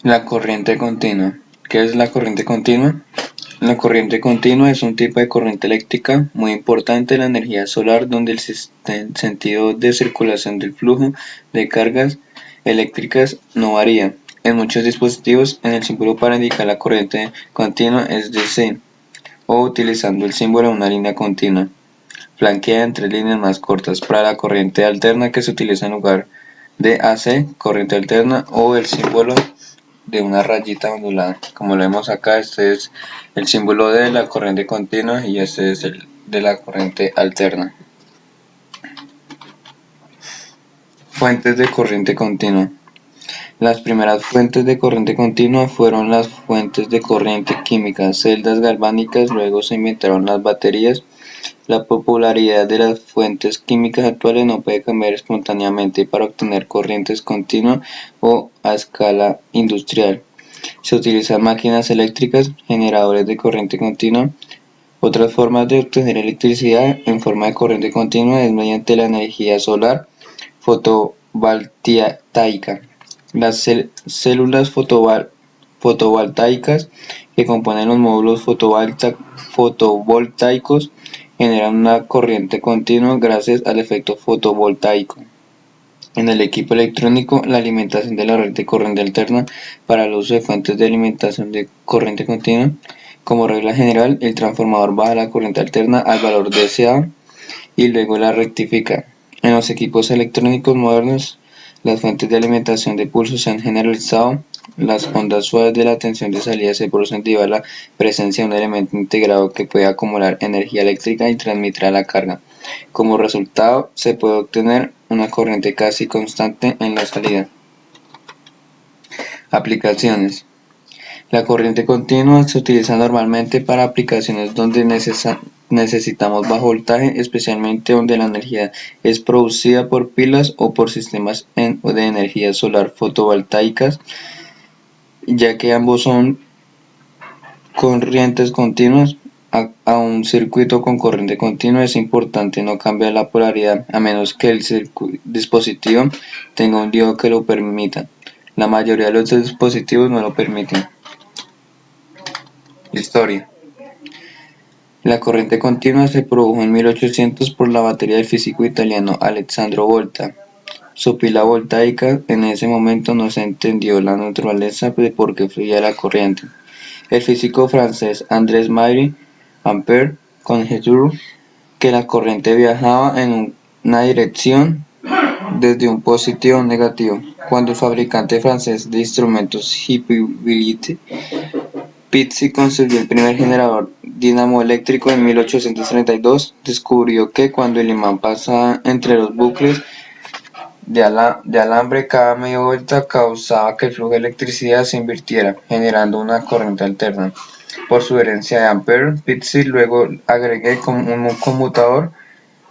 La corriente continua. ¿Qué es la corriente continua? La corriente continua es un tipo de corriente eléctrica muy importante en la energía solar donde el sentido de circulación del flujo de cargas eléctricas no varía. En muchos dispositivos, el símbolo para indicar la corriente continua es DC, o utilizando el símbolo de una línea continua, flanqueada en tres líneas más cortas. Para la corriente alterna que se utiliza en lugar de AC, corriente alterna, o el símbolo de una rayita ondulada. Como lo vemos acá, este es el símbolo de la corriente continua y este es el de la corriente alterna. Fuentes de corriente continua. Las primeras fuentes de corriente continua fueron las fuentes de corriente química, celdas galvánicas, luego se inventaron las baterías. La popularidad de las fuentes químicas actuales no puede cambiar espontáneamente para obtener corrientes continuas o a escala industrial. Se utilizan máquinas eléctricas, generadores de corriente continua. Otras formas de obtener electricidad en forma de corriente continua es mediante la energía solar fotovoltaica. Las células fotovoltaicas que componen los módulos fotovoltaicos generan una corriente continua gracias al efecto fotovoltaico. En el equipo electrónico, la alimentación de la red de corriente alterna para el uso de fuentes de alimentación de corriente continua. Como regla general, el transformador baja la corriente alterna al valor deseado y luego la rectifica. En los equipos electrónicos modernos, las fuentes de alimentación de pulso se han generalizado. Las ondas suaves de la tensión de salida se producen debido a la presencia de un elemento integrado que puede acumular energía eléctrica y transmitirla a la carga. Como resultado, se puede obtener una corriente casi constante en la salida. Aplicaciones. La corriente continua se utiliza normalmente para aplicaciones donde necesitamos bajo voltaje, especialmente donde la energía es producida por pilas o por sistemas de energía solar fotovoltaicas, ya que ambos son corrientes continuas. A un circuito con corriente continua es importante no cambiar la polaridad a menos que el dispositivo tenga un diodo que lo permita. La mayoría de los dispositivos no lo permiten. Historia. La corriente continua se produjo en 1800 por la batería del físico italiano Alessandro Volta. Su pila voltaica. En ese momento no se entendió la naturaleza de por qué fluía la corriente. El físico francés André-Marie Ampère conjeturó que la corriente viajaba en una dirección desde un positivo a un negativo. Cuando el fabricante francés de instrumentos Hippolyte Pizzi construyó el primer generador dinamoeléctrico en 1832, descubrió que cuando el imán pasaba entre los bucles de alambre cada media vuelta causaba que el flujo de electricidad se invirtiera, generando una corriente alterna. Por sugerencia de Ampère, Pizzi luego agregó un conmutador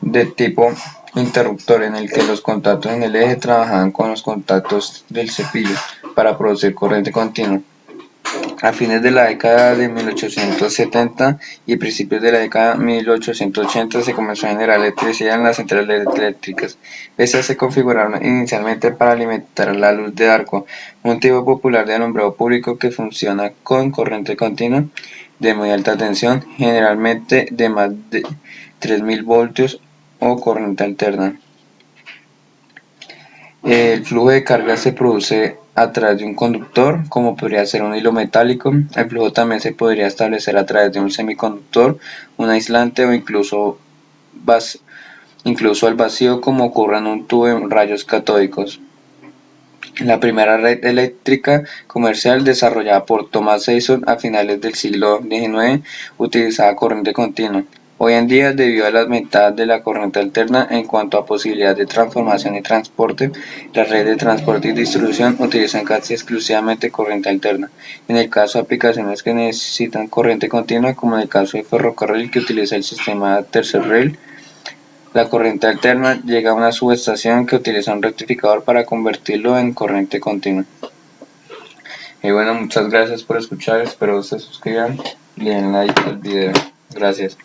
de tipo interruptor en el que los contactos en el eje trabajaban con los contactos del cepillo para producir corriente continua. A fines de la década de 1870 y principios de la década de 1880 se comenzó a generar electricidad en las centrales eléctricas. Estas se configuraron inicialmente para alimentar la luz de arco, un tipo popular de alumbrado público que funciona con corriente continua de muy alta tensión, generalmente de más de 3000 voltios o corriente alterna. El flujo de carga se produce a través de un conductor, como podría ser un hilo metálico. El flujo también se podría establecer a través de un semiconductor, un aislante o incluso al vacío, como ocurre en un tubo en rayos catódicos. La primera red eléctrica comercial desarrollada por Thomas Edison a finales del siglo XIX utilizaba corriente continua. Hoy en día, debido a las ventajas de la corriente alterna en cuanto a posibilidades de transformación y transporte, las redes de transporte y distribución utilizan casi exclusivamente corriente alterna. En el caso de aplicaciones que necesitan corriente continua, como en el caso de ferrocarril que utiliza el sistema tercer rail, la corriente alterna llega a una subestación que utiliza un rectificador para convertirlo en corriente continua. Y bueno, muchas gracias por escuchar, espero se suscriban y le den like al video. Gracias.